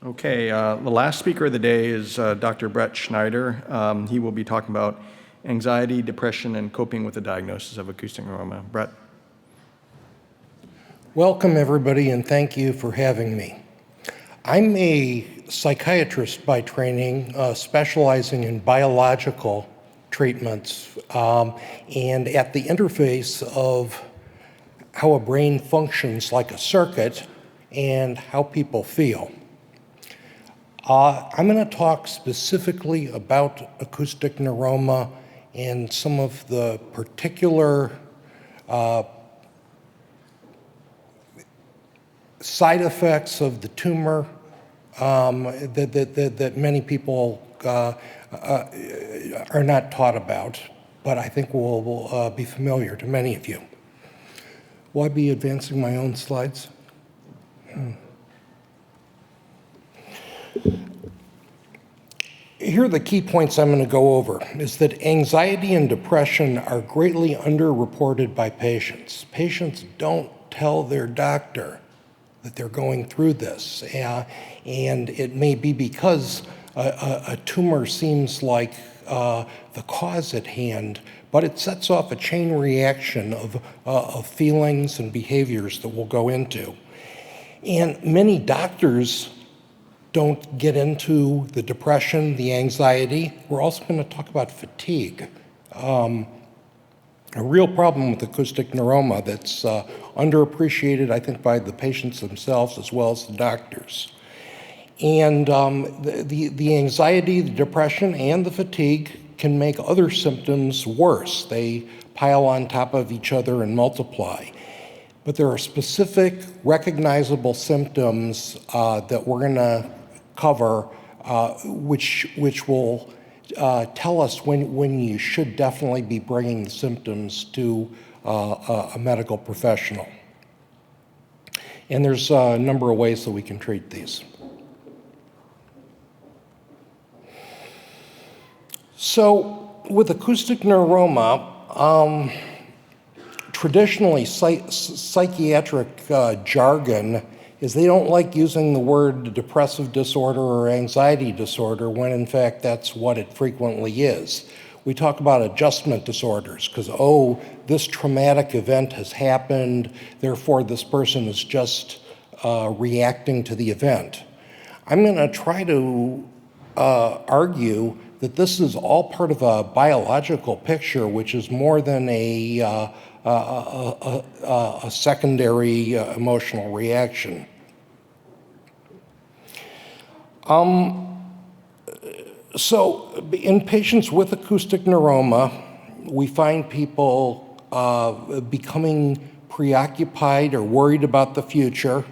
Okay, the last speaker of the day is Dr. Bret Schneider. He will be talking about anxiety, depression, and coping with the diagnosis of acoustic neuroma. Bret. Welcome, everybody, and thank you for having me. I'm a psychiatrist by training, specializing in biological treatments and at the interface of how a brain functions like a circuit and how people feel. I'm going to talk specifically about acoustic neuroma and some of the particular side effects of the tumor that many people are not taught about, but I think will be familiar to many of you. Will I be advancing my own slides? Here are the key points I'm going to go over, is that anxiety and depression are greatly underreported by patients. Patients don't tell their doctor that they're going through this, and it may be because a tumor seems like the cause at hand, but it sets off a chain reaction of feelings and behaviors that we'll go into. And many doctors don't get into the depression, the anxiety. We're also going to talk about fatigue. A real problem with acoustic neuroma that's underappreciated, I think, by the patients themselves as well as the doctors. And the anxiety, the depression, and the fatigue can make other symptoms worse. They pile on top of each other and multiply. But there are specific recognizable symptoms that we're going to cover, which will tell us when you should definitely be bringing the symptoms to a medical professional. And there's a number of ways that we can treat these. So with acoustic neuroma, traditionally psychiatric jargon is they don't like using the word depressive disorder or anxiety disorder when in fact that's what it frequently is. We talk about adjustment disorders because, oh, this traumatic event has happened, therefore this person is just reacting to the event. I'm going to try to argue that this is all part of a biological picture, which is more than a secondary emotional reaction. So in patients with acoustic neuroma, we find people becoming preoccupied or worried about the future.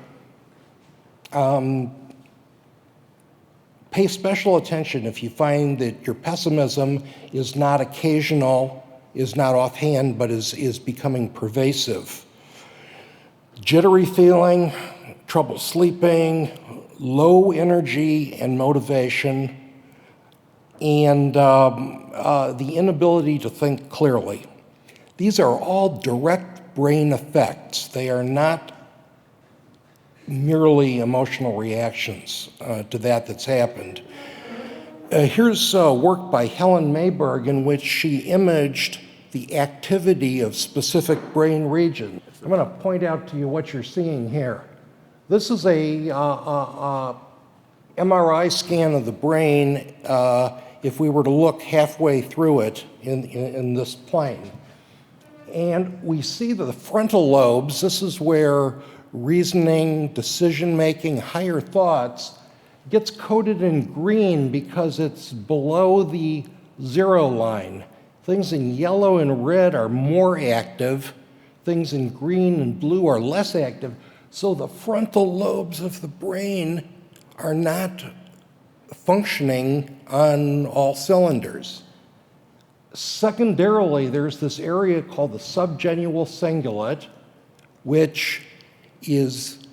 Pay special attention if you find that your pessimism is not occasional, is not offhand, but is becoming pervasive. Jittery feeling, trouble sleeping, low energy and motivation, and the inability to think clearly. These are all direct brain effects. They are not merely emotional reactions to that's happened. Here's work by Helen Mayberg in which she imaged the activity of specific brain regions. I'm going to point out to you what you're seeing here. This is a MRI scan of the brain if we were to look halfway through it in this plane. And we see that the frontal lobes, this is where reasoning, decision-making, higher thoughts gets coded in green because it's below the zero line. Things in yellow and red are more active. Things in green and blue are less active. So the frontal lobes of the brain are not functioning on all cylinders. Secondarily, there's this area called the subgenual cingulate, which is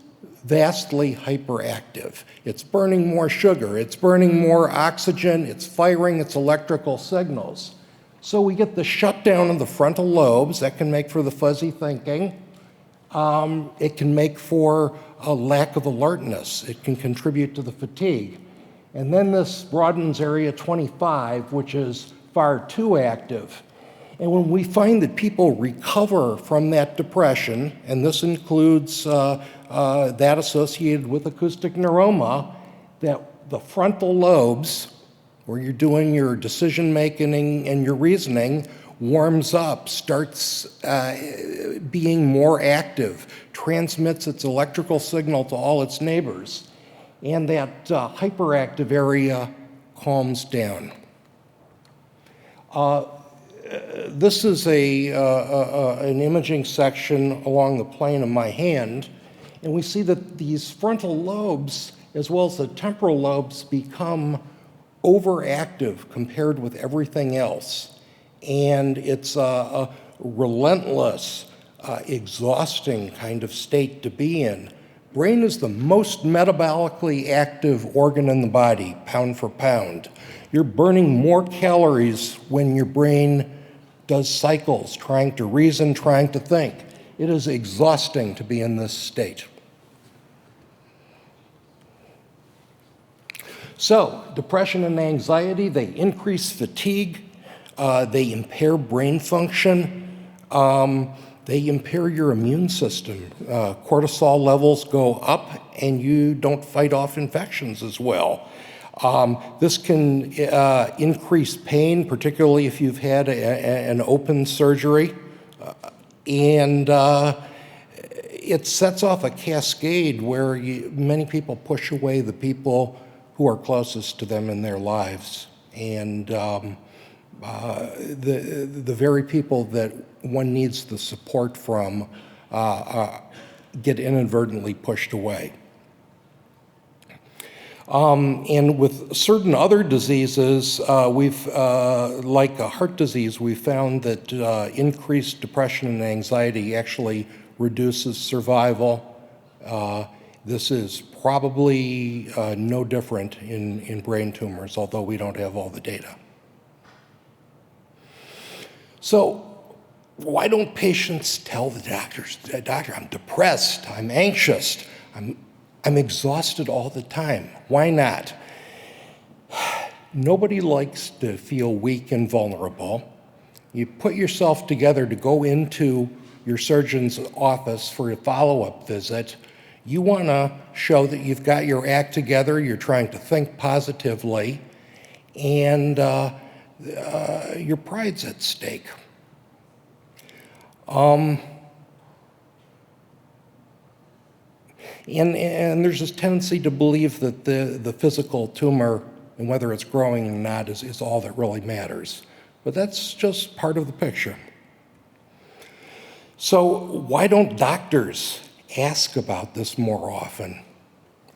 vastly hyperactive. It's burning more sugar, it's burning more oxygen, it's firing its electrical signals. So we get the shutdown of the frontal lobes that can make for the fuzzy thinking. It can make for a lack of alertness. It can contribute to the fatigue. And then this broadens area 25, which is far too active. And when we find that people recover from that depression, and this includes that associated with acoustic neuroma, that the frontal lobes, where you're doing your decision making and your reasoning, warms up, starts being more active, transmits its electrical signal to all its neighbors, and that hyperactive area calms down. This is an imaging section along the plane of my hand, and we see that these frontal lobes, as well as the temporal lobes, become overactive compared with everything else. And it's a relentless, exhausting kind of state to be in. Brain is the most metabolically active organ in the body, pound for pound. You're burning more calories when your brain does cycles, trying to reason, trying to think. It is exhausting to be in this state. So, depression and anxiety, they increase fatigue, they impair brain function, they impair your immune system. Cortisol levels go up and you don't fight off infections as well. This can increase pain, particularly if you've had an open surgery, and it sets off a cascade where many people push away the people who are closest to them in their lives, and the very people that one needs the support from get inadvertently pushed away. And with certain other diseases, like heart disease, we found that increased depression and anxiety actually reduces survival. This is probably no different in brain tumors, although we don't have all the data. So why don't patients tell the doctor, I'm depressed, I'm anxious, I'm exhausted all the time? Why not? Nobody likes to feel weak and vulnerable. You put yourself together to go into your surgeon's office for a follow-up visit. You want to show that you've got your act together, you're trying to think positively, and your pride's at stake. And there's this tendency to believe that the physical tumor, and whether it's growing or not, is all that really matters. But that's just part of the picture. So why don't doctors ask about this more often?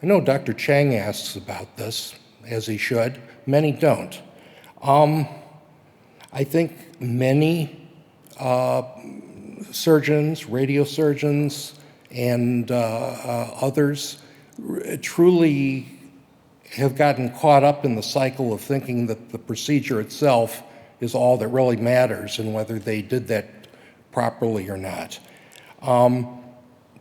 I know Dr. Chang asks about this, as he should. Many don't. I think many surgeons, radiosurgeons, and others truly have gotten caught up in the cycle of thinking that the procedure itself is all that really matters and whether they did that properly or not.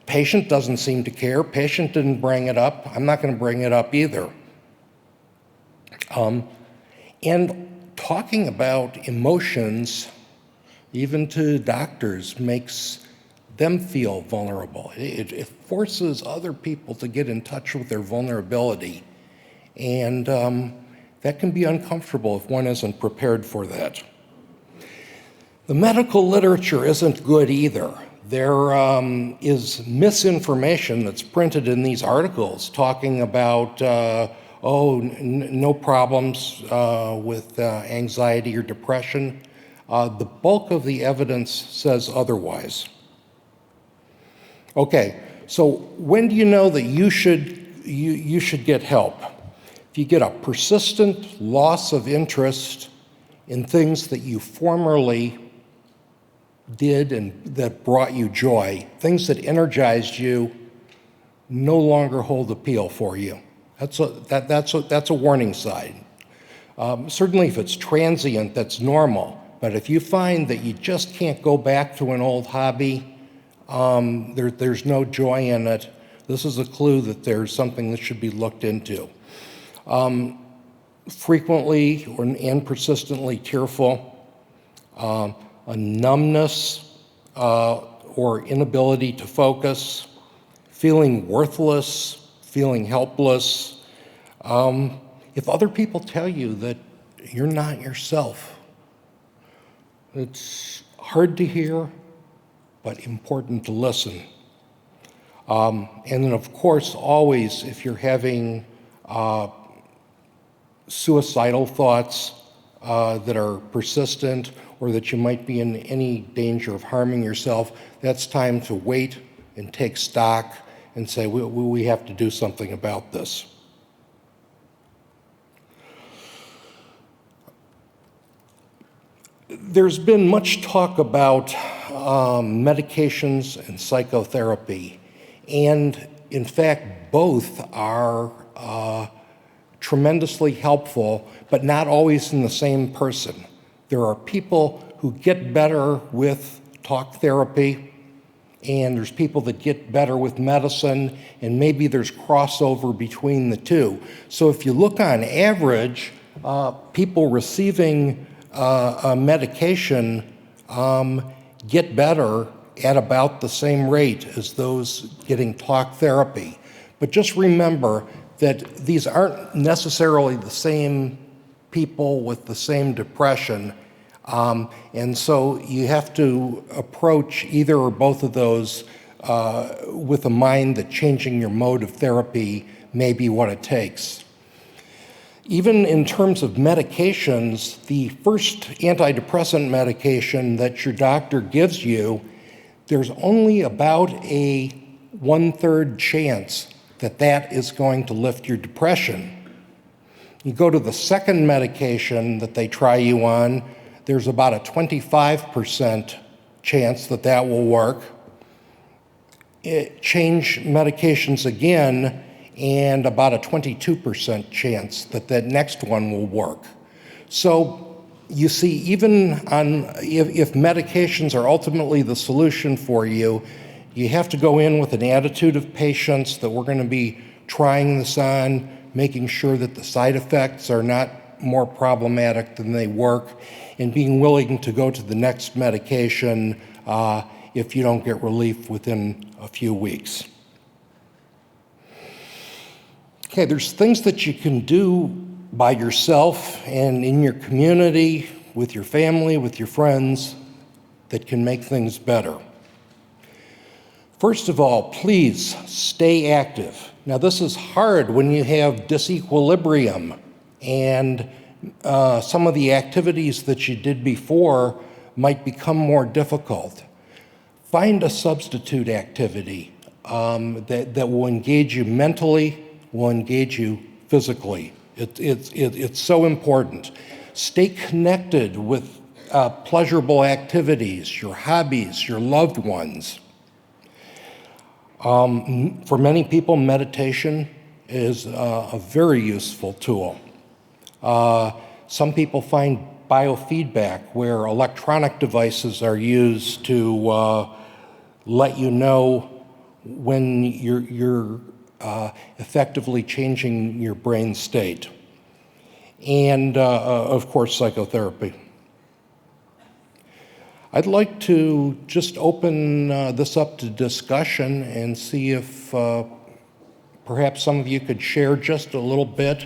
Patient doesn't seem to care. Patient didn't bring it up. I'm not going to bring it up either. And talking about emotions, even to doctors, makes them feel vulnerable. It forces other people to get in touch with their vulnerability. And that can be uncomfortable if one isn't prepared for that. The medical literature isn't good either. There is misinformation that's printed in these articles talking about, no problems with anxiety or depression. The bulk of the evidence says otherwise. Okay, so when do you know that you should get help? If you get a persistent loss of interest in things that you formerly did and that brought you joy, things that energized you no longer hold appeal for you. That's a warning sign. Certainly if it's transient, that's normal. But if you find that you just can't go back to an old hobby, There's no joy in it. This is a clue that there's something that should be looked into. Frequently and persistently tearful, a numbness or inability to focus, feeling worthless, feeling helpless. If other people tell you that you're not yourself, it's hard to hear, but important to listen. And then, of course, always, if you're having suicidal thoughts that are persistent or that you might be in any danger of harming yourself, that's time to wait and take stock and say, we have to do something about this. There's been much talk about medications and psychotherapy, and in fact, both are tremendously helpful, but not always in the same person. There are people who get better with talk therapy, and there's people that get better with medicine, and maybe there's crossover between the two. So if you look on average, people receiving a medication get better at about the same rate as those getting talk therapy. But just remember that these aren't necessarily the same people with the same depression, and so you have to approach either or both of those with a mind that changing your mode of therapy may be what it takes. Even in terms of medications, the first antidepressant medication that your doctor gives you, there's only about a 1/3 chance that that is going to lift your depression. You go to the second medication that they try you on, there's about a 25% chance that that will work. Change medications again, and about a 22% chance that that next one will work. So you see, even if medications are ultimately the solution for you, you have to go in with an attitude of patience that we're going to be trying this on, making sure that the side effects are not more problematic than they work, and being willing to go to the next medication if you don't get relief within a few weeks. Okay, there's things that you can do by yourself and in your community, with your family, with your friends, that can make things better. First of all, please stay active. Now, this is hard when you have disequilibrium and some of the activities that you did before might become more difficult. Find a substitute activity that will engage you mentally, will engage you physically. It's so important. Stay connected with pleasurable activities, your hobbies, your loved ones. For many people, meditation is a very useful tool. Some people find biofeedback, where electronic devices are used to let you know when you're effectively changing your brain state. And, of course, psychotherapy. I'd like to just open this up to discussion and see if perhaps some of you could share just a little bit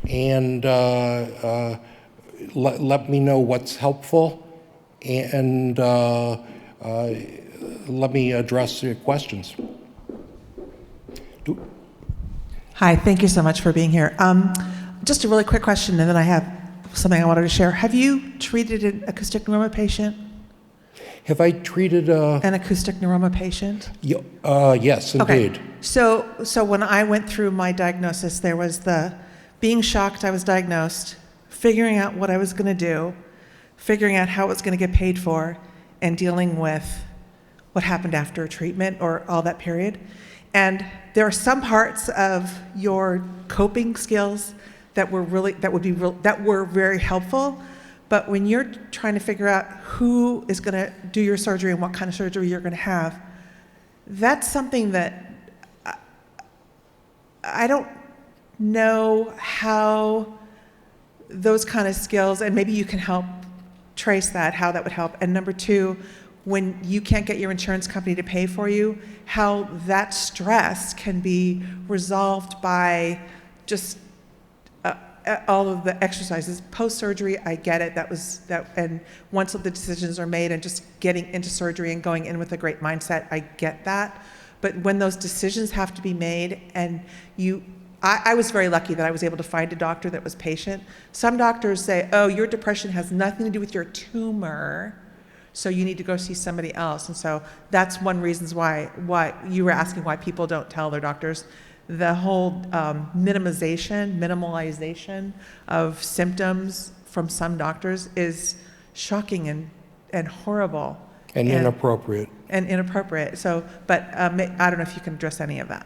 and let me know what's helpful, and let me address your questions. Hi, thank you so much for being here. Just a really quick question, and then I have something I wanted to share. Have you treated an acoustic neuroma patient? Have I treated an acoustic neuroma patient? Yes, indeed. Okay. So when I went through my diagnosis, there was the being shocked I was diagnosed, figuring out what I was going to do, figuring out how it was going to get paid for, and dealing with what happened after treatment or all that period. And there are some parts of your coping skills that were very helpful. But when you're trying to figure out who is going to do your surgery and what kind of surgery you're going to have, that's something that I don't know how those kind of skills, and maybe you can help trace that, how that would help. And number two, when you can't get your insurance company to pay for you, how that stress can be resolved by just all of the exercises. Post-surgery, I get it, and once the decisions are made and just getting into surgery and going in with a great mindset, I get that. But when those decisions have to be made, and I was very lucky that I was able to find a doctor that was patient. Some doctors say, oh, your depression has nothing to do with your tumor, so you need to go see somebody else. And so that's one reason why you were asking why people don't tell their doctors. The whole minimalization of symptoms from some doctors is shocking and horrible. And inappropriate. And inappropriate. So, but I don't know if you can address any of that.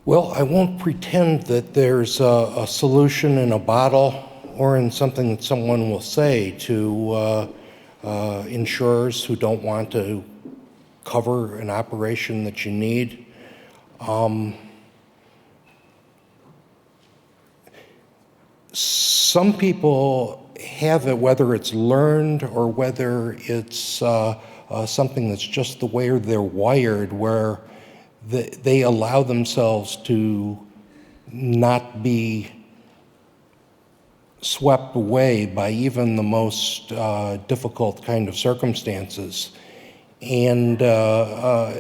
Well, I won't pretend that there's a solution in a bottle or in something that someone will say to insurers who don't want to cover an operation that you need. Some people have it, whether it's learned or whether it's something that's just the way they're wired, where they allow themselves to not be swept away by even the most difficult kind of circumstances. And I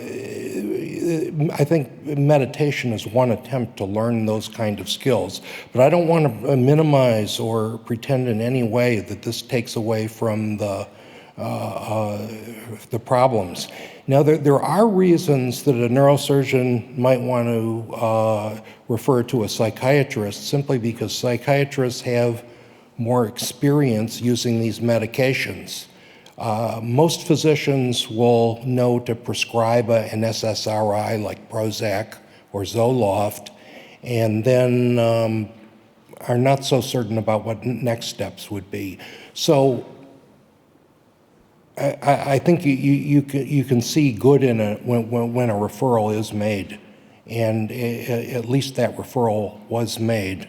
think meditation is one attempt to learn those kind of skills. But I don't want to minimize or pretend in any way that this takes away from the problems. Now, there are reasons that a neurosurgeon might want to refer to a psychiatrist, simply because psychiatrists have more experience using these medications. Most physicians will know to prescribe an SSRI like Prozac or Zoloft, and then are not so certain about what next steps would be. So I think you can see good in it when a referral is made, and at least that referral was made.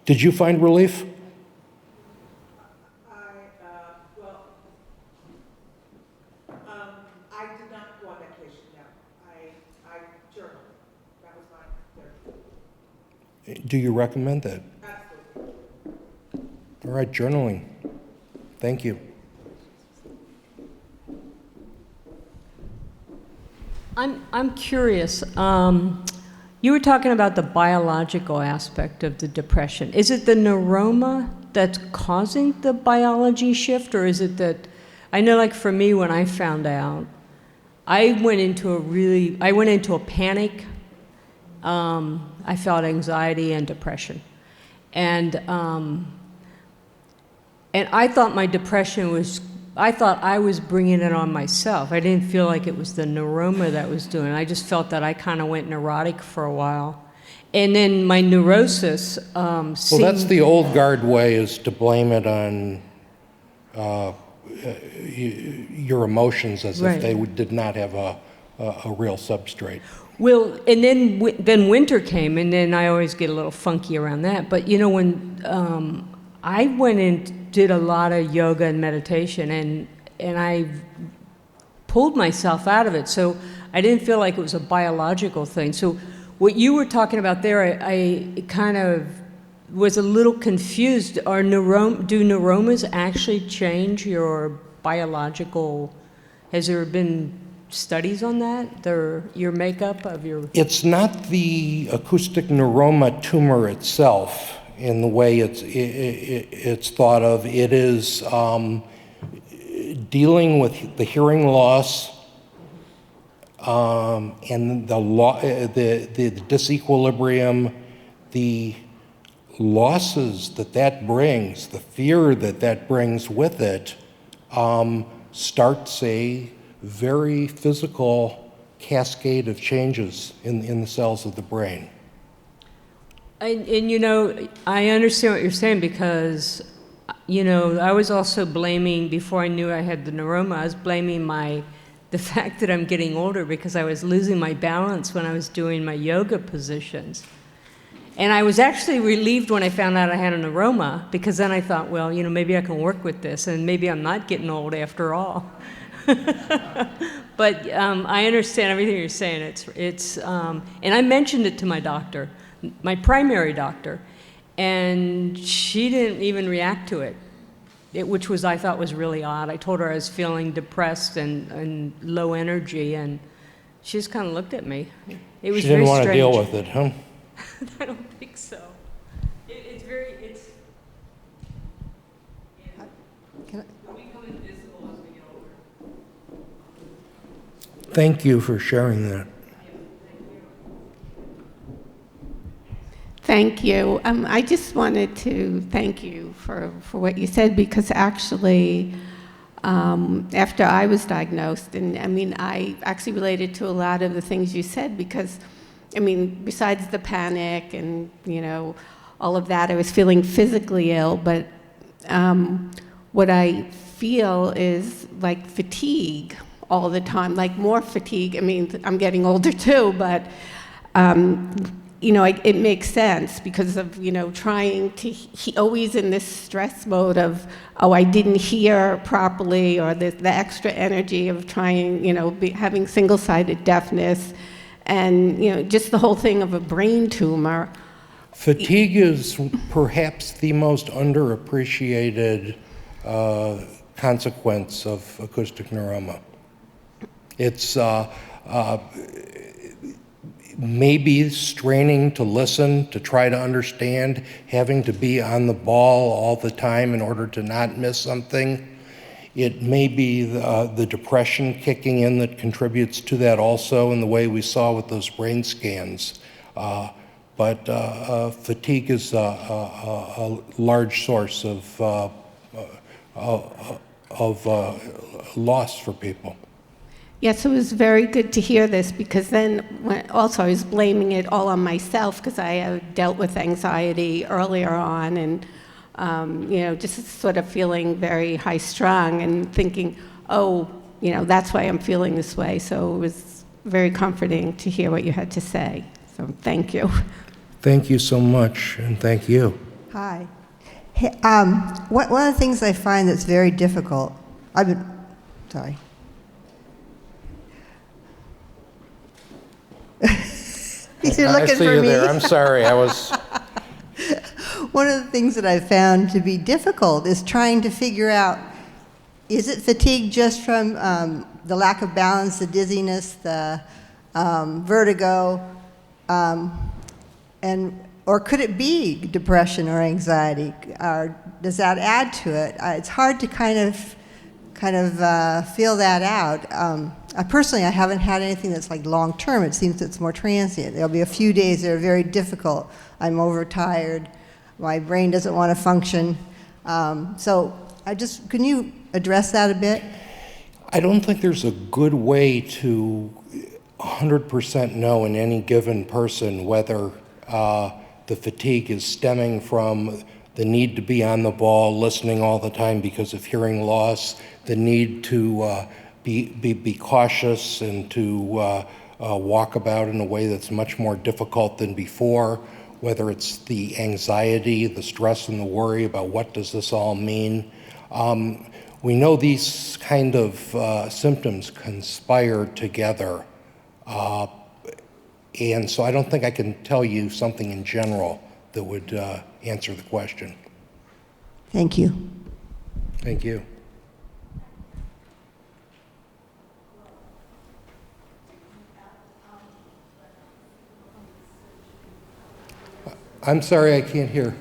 Did you find relief? I did not go on medication, no. I journaled. That was my therapy. Do you recommend that? Absolutely. All right, journaling. Thank you. I'm curious. You were talking about the biological aspect of the depression. Is it the neuroma that's causing the biology shift, or is it that, I know like for me when I found out, I went into a panic. I felt anxiety and depression. And I thought my depression I thought I was bringing it on myself. I didn't feel like it was the neuroma that was doing it. I just felt that I kind of went neurotic for a while. And then my neurosis Well, that's the old guard way, is to blame it on your emotions as Right. if they did not have a real substrate. Well, and then winter came, and then I always get a little funky around that. But you know, when I went and did a lot of yoga and meditation, and I pulled myself out of it, so I didn't feel like it was a biological thing. So what you were talking about there, I kind of was a little confused. Do neuromas actually change your biological? Has there been studies on that? Your makeup of your... It's not the acoustic neuroma tumor itself in the way it's thought of. It is dealing with the hearing loss and the disequilibrium, the losses that brings, the fear that brings with it, starts a very physical cascade of changes in the cells of the brain. And you know, I understand what you're saying, because, you know, I was also blaming, before I knew I had the neuroma, I was blaming my the fact that I'm getting older because I was losing my balance when I was doing my yoga positions. And I was actually relieved when I found out I had a neuroma, because then I thought, well, maybe I can work with this, and maybe I'm not getting old after all. But I understand everything you're saying. And I mentioned it to my doctor, my primary doctor, and she didn't even react to it. Which I thought was really odd. I told her I was feeling depressed and low energy, and she just kind of looked at me. It was She didn't very want to strange. deal with it, huh? I don't think so. It's Can I- we become invisible as we get older. Thank you for sharing that. Thank you. I just wanted to thank you for what you said, because actually, after I was diagnosed, and I actually related to a lot of the things you said, because, besides the panic and, all of that, I was feeling physically ill, but what I feel is like fatigue all the time, like more fatigue. I'm getting older too, but it makes sense because of, trying to, always in this stress mode of, oh, I didn't hear properly, or the extra energy of trying, having single-sided deafness, and, just the whole thing of a brain tumor. Fatigue is perhaps the most underappreciated consequence of acoustic neuroma. It's maybe straining to listen, to try to understand, having to be on the ball all the time in order to not miss something. It may be the depression kicking in that contributes to that also, in the way we saw with those brain scans. But fatigue is a large source of loss for people. Yes, it was very good to hear this, because then also I was blaming it all on myself, because I dealt with anxiety earlier on, and just sort of feeling very high-strung and thinking, oh, that's why I'm feeling this way. So it was very comforting to hear what you had to say. So thank you. Thank you so much, and thank you. Hi. Hey, one of the things I find that's very difficult, sorry. You're I looking see for you me. there. I'm sorry. I was. One of the things that I've found to be difficult is trying to figure out, is it fatigue just from the lack of balance, the dizziness, the vertigo, or could it be depression or anxiety? Or does that add to it? It's hard to kind of feel that out. Personally, I haven't had anything that's like long term. It seems it's more transient. There'll be a few days that are very difficult. I'm overtired. My brain doesn't want to function. So can you address that a bit? I don't think there's a good way to 100% know in any given person whether the fatigue is stemming from the need to be on the ball, listening all the time because of hearing loss, the need to be cautious and to walk about in a way that's much more difficult than before, whether it's the anxiety, the stress, and the worry about what does this all mean. We know these kind of symptoms conspire together. And so I don't think I can tell you something in general that would answer the question. Thank you. Thank you. I'm sorry, I can't hear.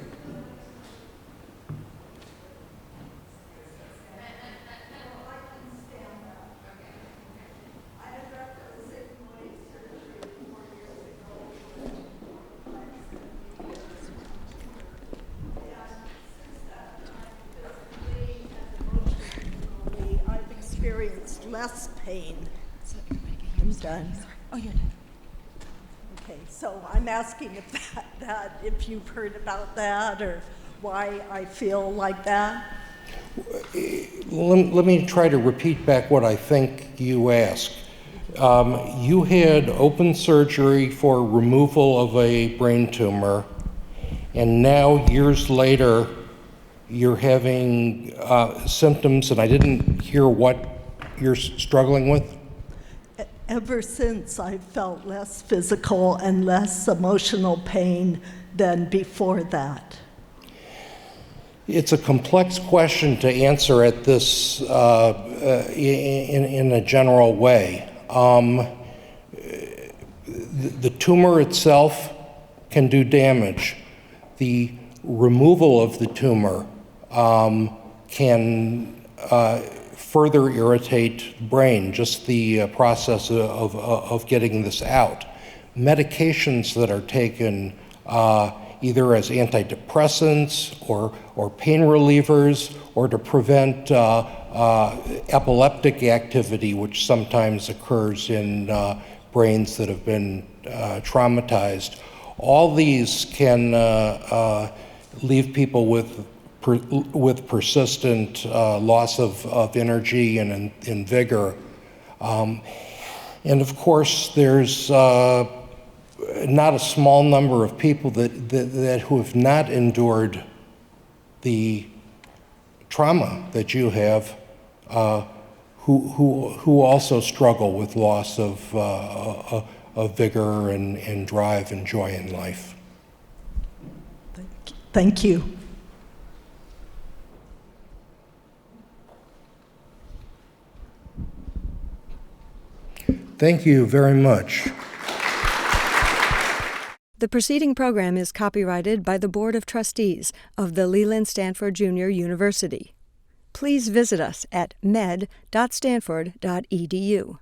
I've experienced less pain. I'm done. Oh, you're done. Okay, so I'm asking if if you've heard about that, or why I feel like that. Let me try to repeat back what I think you asked. You had open surgery for removal of a brain tumor, and now, years later, you're having symptoms, and I didn't hear what you're struggling with? Ever since, I felt less physical and less emotional pain than before that. It's a complex question to answer at this in a general way. The tumor itself can do damage. The removal of the tumor can further irritate the brain, just the process of getting this out. Medications that are taken either as antidepressants or pain relievers, or to prevent epileptic activity, which sometimes occurs in brains that have been traumatized. All these can leave people with persistent loss of energy and vigor. And of course, there's not a small number of people who have not endured the trauma that you have, who also struggle with loss of vigor and drive and joy in life. Thank you. Thank you very much. The preceding program is copyrighted by the Board of Trustees of the Leland Stanford Junior University. Please visit us at med.stanford.edu.